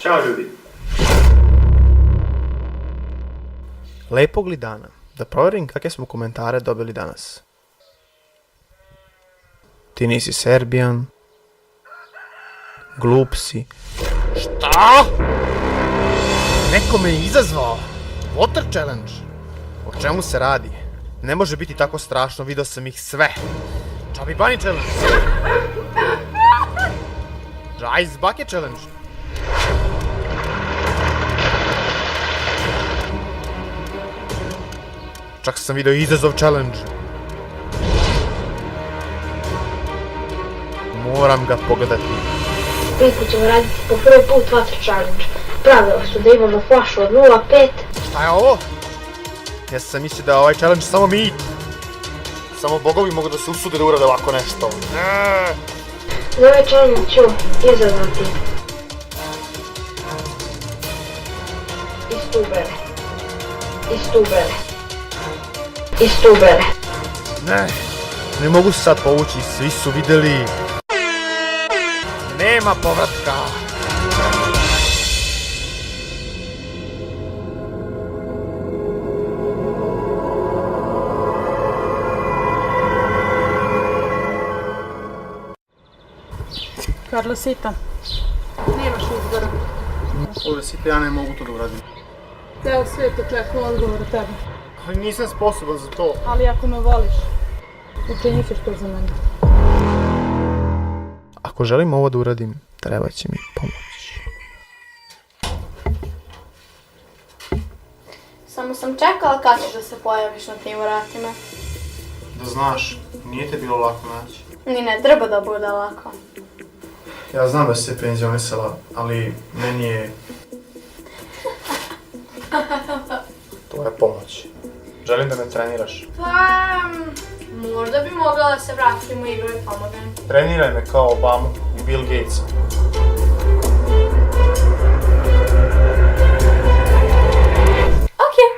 Ćao ljudi! Lepog li dana? Da provjerim kakve smo komentare dobili danas. Ti nisi Serbijan. Glup si. Šta? Neko me je izazvao. Water challenge. O čemu se radi? Ne može biti tako strašno, vidio sam ih sve. Chubby bunny challenge. Ice bucket challenge. Čak sam vidio izazov challenge. Moram ga pogledati. Peti ćemo raditi po prvi put Water Challenge. Pravila su da imamo flašu od 0,5. Šta je ovo? Ja sam mislio da je ovaj challenge samo mit. Samo bogovi mogu da se usude da urade ovako nešto. Za ovaj challenge ću izazvati istubere. Ne mogu se sad povući, svi su vidjeli. Nema povratka. Karlo Sita, nemaš izbora. Ovo Sita, ja ne mogu to da uradim. Ceo svijet očekuje odgovor od tebe. Ali nisam sposoban za to. Ali ako me voliš, učinit ćeš to za mene. Ako želim ovo da uradim, treba će mi pomoć. Samo sam čekala kad ćeš da se pojaviš na tim vratima. Da znaš, nije te bilo lako naći. Ni ne treba da bude lako. Ja znam da si se penzionisala, ali meni je tvoja pomoć. Želim da me treniraš. Pa, možda bi mogla da se vratim u igru i pomognem. Treniraj me kao Obamu i Bill Gatesa. Okej.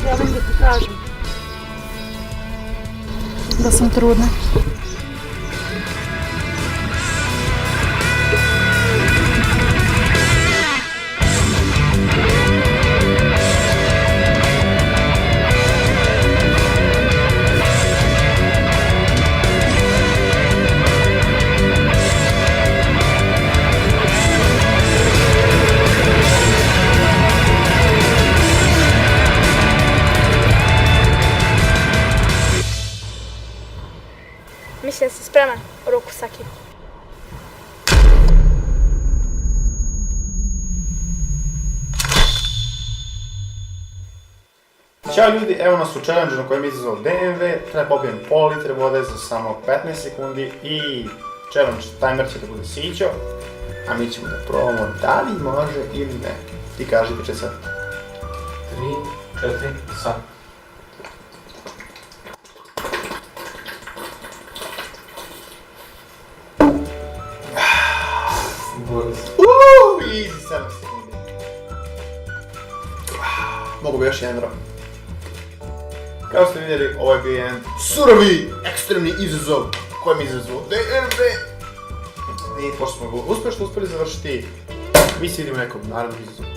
Želim da ti kažem da sam trudna. Mislim da si spreman, ruku Saki. Ćao ljudi, evo nas u challenge na kojem je izazvao DMV. Treba popijem pol litre vode za samo 15 sekundi i challenge timer će da bude Sićo. A mi ćemo da probamo da li može ili ne. Ti kaži ti sad. 3, 4, sad. Easy 7 sekundi. Mogu bi još jedan rok. Kao ste vidjeli, ovo je bio jedan surovi, ekstremni izazov kojem je izazvao DMV. I pošto smo ga uspješno uspjeli završiti, mi se vidimo nekom narednom izazovu.